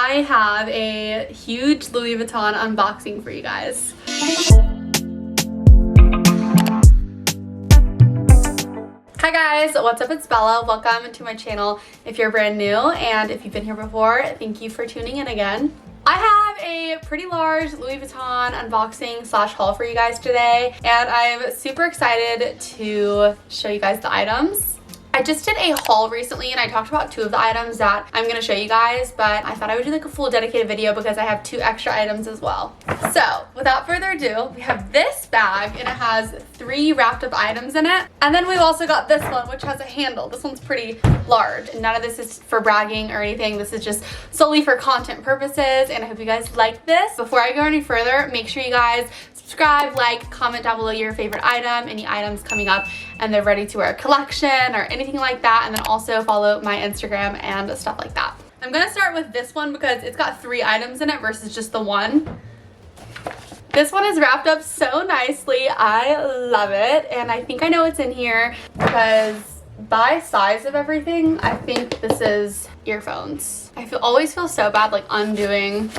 I have a huge Louis Vuitton unboxing for you guys. Hi guys, what's up? It's Bella. Welcome to my channel if you're brand new, and if you've been here before, thank you for tuning in again. I have a pretty large Louis Vuitton unboxing slash haul for you guys today, and I'm super excited to show you guys the items. I just did a haul recently and I talked about 2 of the items that I'm going to show you guys, but I thought I would do like a full dedicated video because I have 2 extra items as well. So without further ado, we have this bag and it has 3 wrapped up items in it. And then we've also got this one, which has a handle. This one's pretty large. None of this is for bragging or anything. This is just solely for content purposes, and I hope you guys like this. Before I go any further, make sure you guys subscribe, like, comment down below your favorite item, any items coming up and they're ready to wear collection or anything like that, and then also follow my Instagram and stuff like that. I'm gonna start with this one because it's got 3 items in it versus just the one. This one is wrapped up so nicely. I love it, and I think I know what's in here because by size of everything, I think this is earphones. I always feel so bad like undoing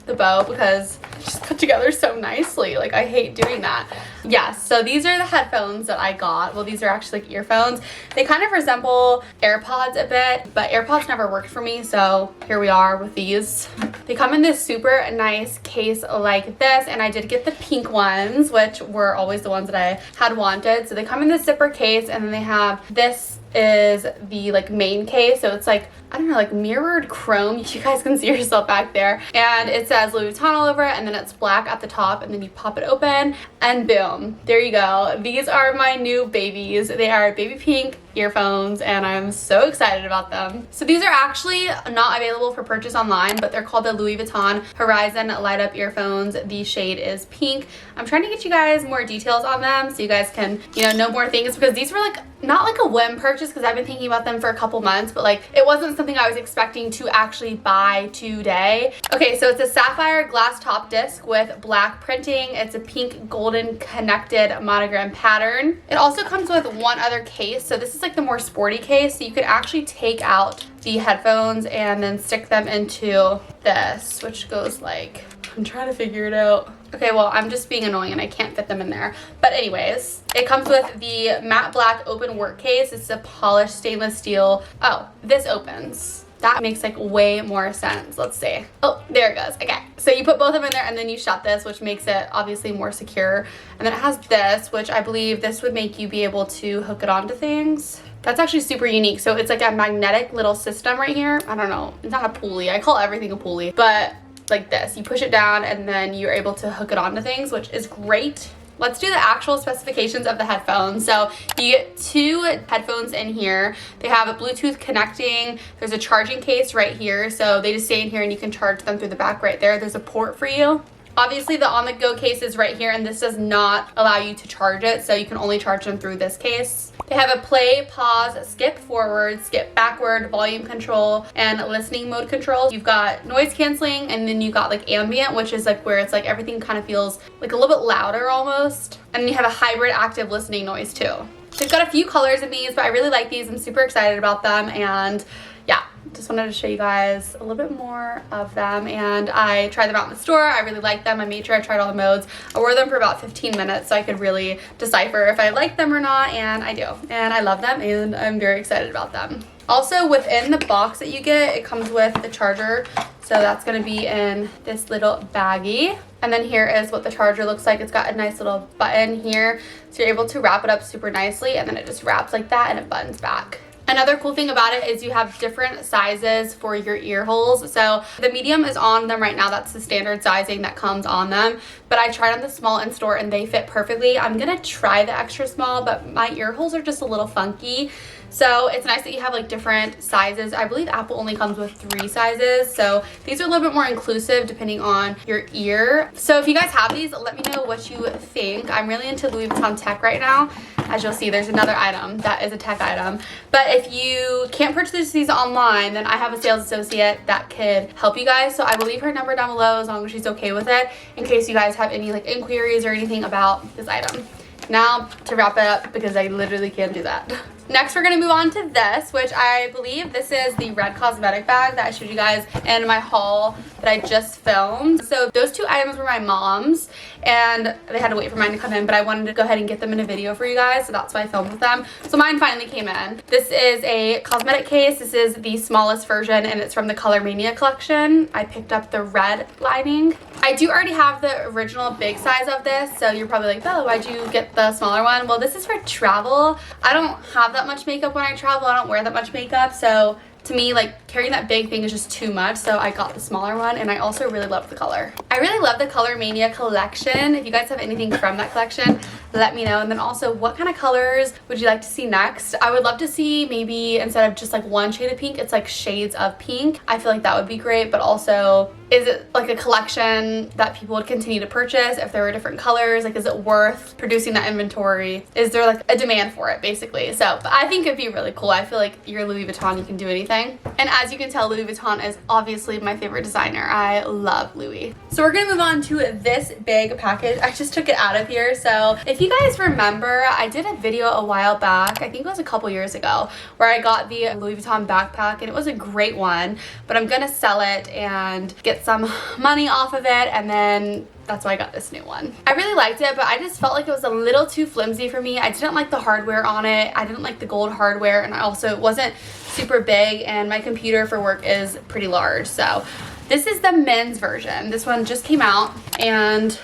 the bow because it's just put together so nicely. Like, I hate doing that. Yeah, so these are the headphones that I got. Well, these are actually like earphones. They kind of resemble AirPods a bit, but AirPods never worked for me, so here we are with these. They come in this super nice case like this, and I did get the pink ones, which were always the ones that I had wanted. So they come in this zipper case, and then they have this is the like main case, so it's like, I don't know, like mirrored chrome. You guys can see yourself back there, and it says Louis Vuitton all over it, and then it's black at the top, and then you pop it open and boom, there you go. These are my new babies. They are baby pink earphones, and I'm so excited about them. So these are actually not available for purchase online, but they're called the Louis Vuitton Horizon light up earphones. The shade is pink. I'm trying to get you guys more details on them so you guys can, you know more things, because these were like not like a whim purchase because I've been thinking about them for a couple months, but like it wasn't something I was expecting to actually buy today. Okay, so it's a sapphire glass top disc with black printing. It's a pink golden connected monogram pattern. It also comes with one other case, so this is like the more sporty case, so you can actually take out the headphones and then stick them into this, which goes like, I'm trying to figure it out. Okay, well, I'm just being annoying and I can't fit them in there. But anyways, it comes with the matte black open work case. It's a polished stainless steel. Oh, this opens. That makes like way more sense. Let's see. Oh, there it goes. Okay, so you put both of them in there and then you shut this, which makes it obviously more secure. And then it has this, which I believe this would make you be able to hook it onto things. That's actually super unique. So it's like a magnetic little system right here. I don't know. It's not a pulley. I call everything a pulley, but like this, you push it down and then you're able to hook it onto things, which is great. Let's do the actual specifications of the headphones. So you get 2 headphones in here. They have a Bluetooth connecting. There's a charging case right here, so they just stay in here and you can charge them through the back right there. There's a port for you. Obviously the on-the-go case is right here, and this does not allow you to charge it, so you can only charge them through this case. They have a play, pause, skip forward, skip backward, volume control, and listening mode controls. You've got noise canceling, and then you got like ambient, which is like where it's like everything kind of feels like a little bit louder almost. And then you have a hybrid active listening noise too. They've got a few colors in these, but I really like these. I'm super excited about them, and yeah, just wanted to show you guys a little bit more of them. And I tried them out in the store. I really liked them. I made sure I tried all the modes. I wore them for about 15 minutes so I could really decipher if I liked them or not, and I do. And I love them, and I'm very excited about them. Also, within the box that you get, it comes with the charger. So that's going to be in this little baggie. And then here is what the charger looks like. It's got a nice little button here, so you're able to wrap it up super nicely, and then it just wraps like that and it buttons back. Another cool thing about it is you have different sizes for your ear holes. So the medium is on them right now. That's the standard sizing that comes on them. But I tried on the small in store and they fit perfectly. I'm gonna try the extra small, but my ear holes are just a little funky. So it's nice that you have like different sizes. I believe Apple only comes with 3 sizes. So these are a little bit more inclusive depending on your ear. So if you guys have these, let me know what you think. I'm really into Louis Vuitton tech right now. As you'll see, there's another item that is a tech item. But if you can't purchase these online, then I have a sales associate that could help you guys. So I will leave her number down below as long as she's okay with it, in case you guys have any like inquiries or anything about this item. Now to wrap it up, because I literally can't do that. Next, we're gonna move on to this, which I believe this is the red cosmetic bag that I showed you guys in my haul that I just filmed. So those two items were my mom's, and they had to wait for mine to come in, but I wanted to go ahead and get them in a video for you guys, so that's why I filmed with them. So mine finally came in. This is a cosmetic case. This is the smallest version, and it's from the Color Mania collection. I picked up the red lining. I do already have the original big size of this, so you're probably like, Bella, why'd you get the smaller one? Well, this is for travel. I don't have that much makeup when I travel. I don't wear that much makeup, so to me, like, carrying that big thing is just too much, so I got the smaller one, and I also really love the color. I really love the Color Mania collection. If you guys have anything from that collection, let me know. And then also, what kind of colors would you like to see next? I would love to see maybe instead of just like one shade of pink, it's like shades of pink. I feel like that would be great, but also, is it like a collection that people would continue to purchase if there were different colors? Like, is it worth producing that inventory? Is there like a demand for it, basically? So I think it'd be really cool. I feel like you're Louis Vuitton, you can do anything. And as you can tell, Louis Vuitton is obviously my favorite designer. I love Louis. So we're gonna move on to this big package. I just took it out of here. So if you guys remember, I did a video a while back, I think it was a couple years ago, where I got the Louis Vuitton backpack, and it was a great one, but I'm gonna sell it and get some money off of it, and then that's why I got this new one. I really liked it, but I just felt like it was a little too flimsy for me. I didn't like the hardware on it. I didn't like the gold hardware, and I also, it wasn't super big, and my computer for work is pretty large. So this is the men's version. This one just came out, and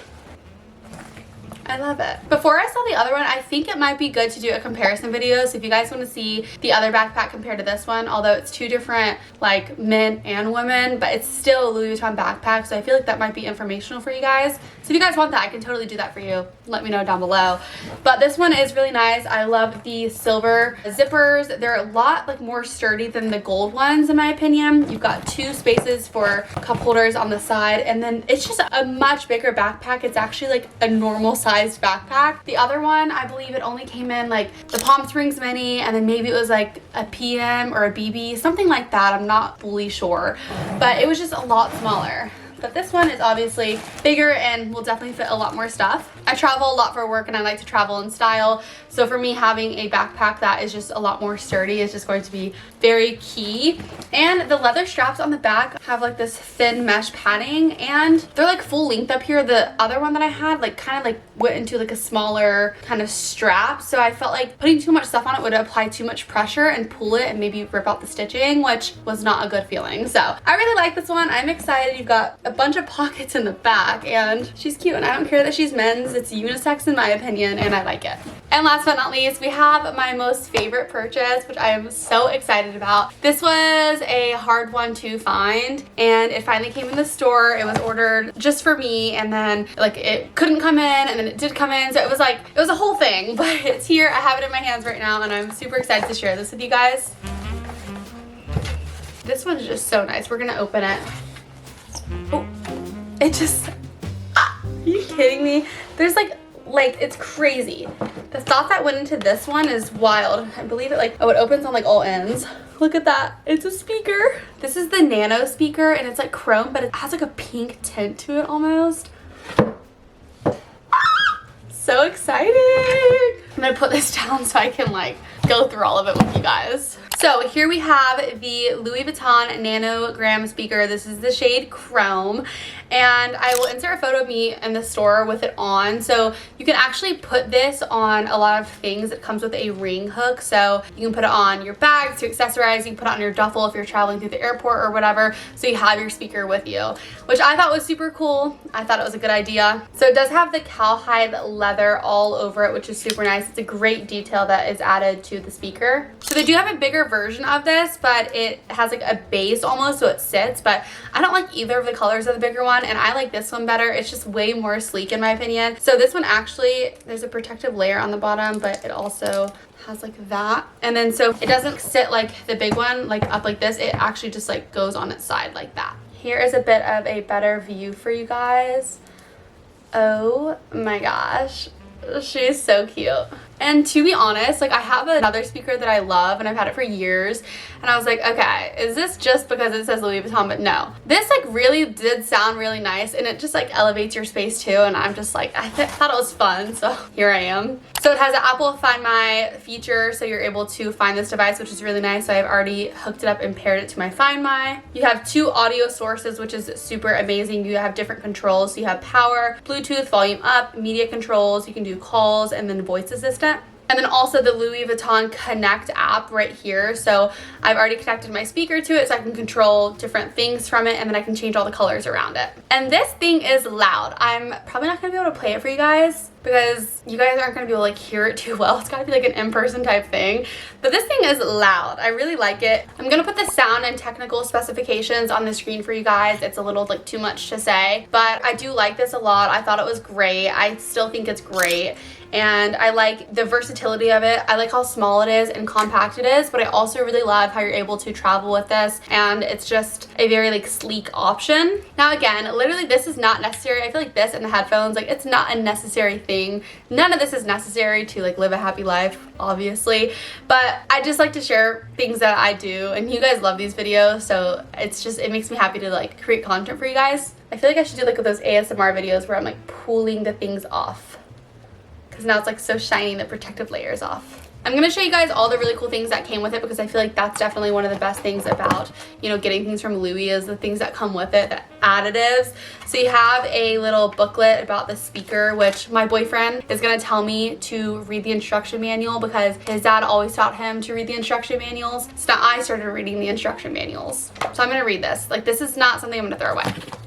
I love it. Before I saw the other one, I think it might be good to do a comparison video. So if you guys want to see the other backpack compared to this one, although it's two different like men and women, but it's still a Louis Vuitton backpack. So I feel like that might be informational for you guys. So if you guys want that, I can totally do that for you. Let me know down below. But this one is really nice. I love the silver zippers. They're a lot like more sturdy than the gold ones in my opinion. You've got two spaces for cup holders on the side, and then it's just a much bigger backpack. It's actually like a normal size backpack. The other one, I believe it only came in like the Palm Springs mini, and then maybe it was like a PM or a BB, something like that. I'm not fully sure, but it was just a lot smaller. But this one is obviously bigger and will definitely fit a lot more stuff. I travel a lot for work, and I like to travel in style. So for me, having a backpack that is just a lot more sturdy is just going to be very key. And the leather straps on the back have like this thin mesh padding, and they're like full length up here. The other one that I had like kind of like went into like a smaller kind of strap. So I felt like putting too much stuff on it would apply too much pressure and pull it and maybe rip out the stitching, which was not a good feeling. So I really like this one. I'm excited. You've got a bunch of pockets in the back, and she's cute, and I don't care that she's men's. It's unisex in my opinion, and I like it. And last but not least, we have my most favorite purchase, which I am so excited about. This was a hard one to find, and it finally came in the store. It was ordered just for me, and then like it couldn't come in, and then it did come in, so it was like, it was a whole thing, but it's here. I have it in my hands right now, and I'm super excited to share this with you guys. This one's just so nice. We're gonna open it. Oh, it just, are you kidding me? There's like it's crazy. The thought that went into this one is wild. I believe it like, oh, it opens on like all ends. Look at that, it's a speaker. This is the Nano speaker, and it's like chrome, but it has like a pink tint to it almost. So excited. I'm gonna put this down so I can like go through all of it with you guys. So here we have the Louis Vuitton Nanogram speaker. This is the shade Chrome, and I will insert a photo of me in the store with it on. So you can actually put this on a lot of things. It comes with a ring hook, so you can put it on your bags to accessorize. You can put it on your duffel if you're traveling through the airport or whatever, so you have your speaker with you, which I thought was super cool. I thought it was a good idea. So it does have the cowhide leather all over it, which is super nice. It's a great detail that is added to the speaker. So they do have a bigger version of this, but it has like a base almost, so it sits, but I don't like either of the colors of the bigger one, and I like this one better. It's just way more sleek in my opinion. So this one actually, there's a protective layer on the bottom, but it also has like that, and then so it doesn't sit like the big one like up like this. It actually just like goes on its side like that. Here is a bit of a better view for you guys. Oh my gosh, she's so cute. And to be honest, like I have another speaker that I love and I've had it for years, and I was like, okay, is this just because it says Louis Vuitton? But no, this like really did sound really nice, and it just like elevates your space too, and I'm just like, I thought it was fun, so here I am. So it has an Apple Find My feature, so you're able to find this device, which is really nice. So I've already hooked it up and paired it to my Find My. You have 2 audio sources, which is super amazing. You have different controls. So you have power, Bluetooth, volume up, media controls. You can do calls, and then voice assistant. And then also the Louis Vuitton Connect app right here. So I've already connected my speaker to it so I can control different things from it, and then I can change all the colors around it. And this thing is loud. I'm probably not gonna be able to play it for you guys because you guys aren't gonna be able to like hear it too well. It's gotta be like an in-person type thing. But this thing is loud. I really like it. I'm gonna put the sound and technical specifications on the screen for you guys. It's a little like too much to say, but I do like this a lot. I thought it was great. I still think it's great. And I like the versatility of it. I like how small it is and compact it is, but I also really love how you're able to travel with this, and it's just a very like sleek option. Now again, literally this is not necessary. I feel like this and the headphones, like it's not a necessary thing. None of this is necessary to like live a happy life, obviously, but I just like to share things that I do, and you guys love these videos, so it makes me happy to like create content for you guys. I feel like I should do like those ASMR videos where I'm like pulling the things off, because now it's like so shiny, the protective layer is off. I'm going to show you guys all the really cool things that came with it, because I feel like that's definitely one of the best things about, you know, getting things from Louis is the things that come with it, the additives. So you have a little booklet about the speaker, which my boyfriend is going to tell me to read the instruction manual because his dad always taught him to read the instruction manuals. So now I started reading the instruction manuals. So I'm going to read this. Like, this is not something I'm going to throw away.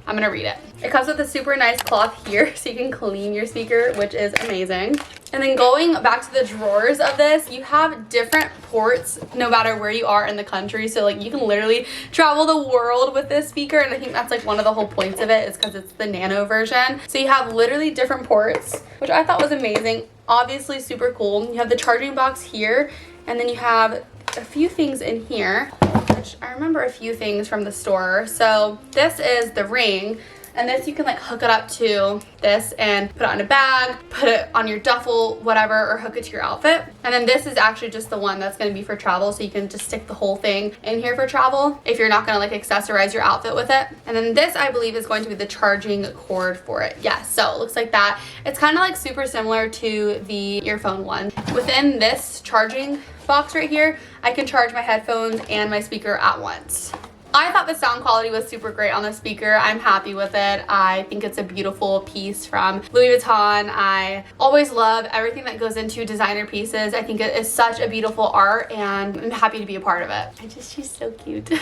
I'm going to read it. It comes with a super nice cloth here so you can clean your speaker, which is amazing. And then going back to the drawers of this, you have different ports no matter where you are in the country. So like you can literally travel the world with this speaker, and I think that's like one of the whole points of it is because it's the Nano version. So you have literally different ports, which I thought was amazing. Obviously super cool. You have the charging box here, and then you have a few things in here, which I remember a few things from the store. So this is the ring. And this you can like hook it up to this and put it on a bag, put it on your duffel, whatever, or hook it to your outfit. And then this is actually just the one that's going to be for travel, so you can just stick the whole thing in here for travel if you're not going to like accessorize your outfit with it. And then this I believe is going to be the charging cord for it. Yes, so it looks like that. It's kind of like super similar to the earphone one. Within this charging box right here, I can charge my headphones and my speaker at once. I thought the sound quality was super great on the speaker. I'm happy with it. I think it's a beautiful piece from Louis Vuitton. I always love everything that goes into designer pieces. I think it is such a beautiful art, and I'm happy to be a part of it. She's so cute.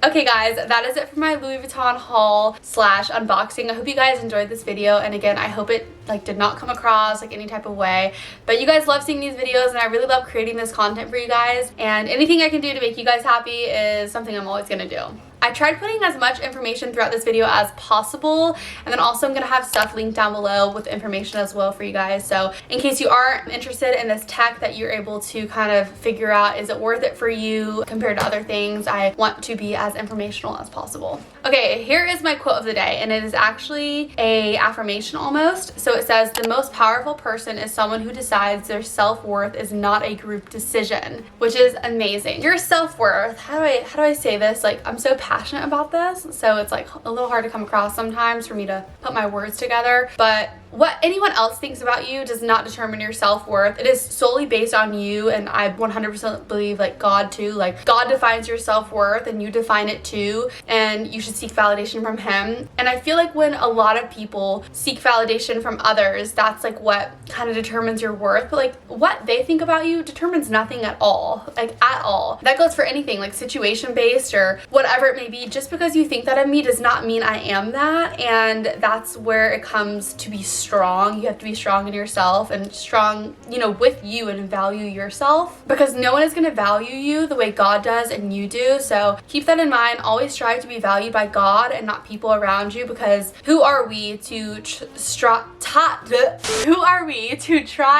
Okay guys, that is it for my Louis Vuitton haul slash unboxing. I hope you guys enjoyed this video, and again, I hope it like did not come across like any type of way, but you guys love seeing these videos and I really love creating this content for you guys, and anything I can do to make you guys happy is something I'm always gonna do. I tried putting as much information throughout this video as possible, and then also I'm going to have stuff linked down below with information as well for you guys. So in case you are interested in this tech that you're able to kind of figure out, is it worth it for you compared to other things, I want to be as informational as possible. Okay, here is my quote of the day, and it is actually a affirmation almost. So it says, the most powerful person is someone who decides their self-worth is not a group decision, which is amazing. Your self-worth, how do I say this? Like, I'm so passionate about this, so it's like a little hard to come across sometimes for me to put my words together, but what anyone else thinks about you does not determine your self-worth. It is solely based on you, and I 100% believe like God too. Like God defines your self-worth and you define it too, and you should seek validation from him. And I feel like when a lot of people seek validation from others, that's like what kind of determines your worth, but like what they think about you determines nothing at all, like at all. That goes for anything like situation based or whatever it may be. Just because you think that of me does not mean I am that, and that's where it comes to be strong. You have to be strong in yourself and strong, you know, with you, and value yourself, because no one is going to value you the way God does and you do. So keep that in mind. Always strive to be valued by God and not people around you, because who are we to try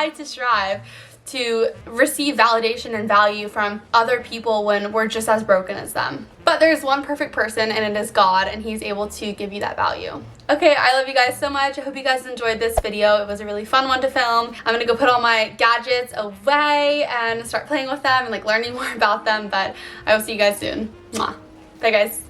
to strive to receive validation and value from other people when we're just as broken as them. But there's one perfect person, and it is God, and he's able to give you that value. Okay, I love you guys so much. I hope you guys enjoyed this video. It was a really fun one to film. I'm gonna go put all my gadgets away and start playing with them and like learning more about them, but I will see you guys soon. Mwah. Bye guys.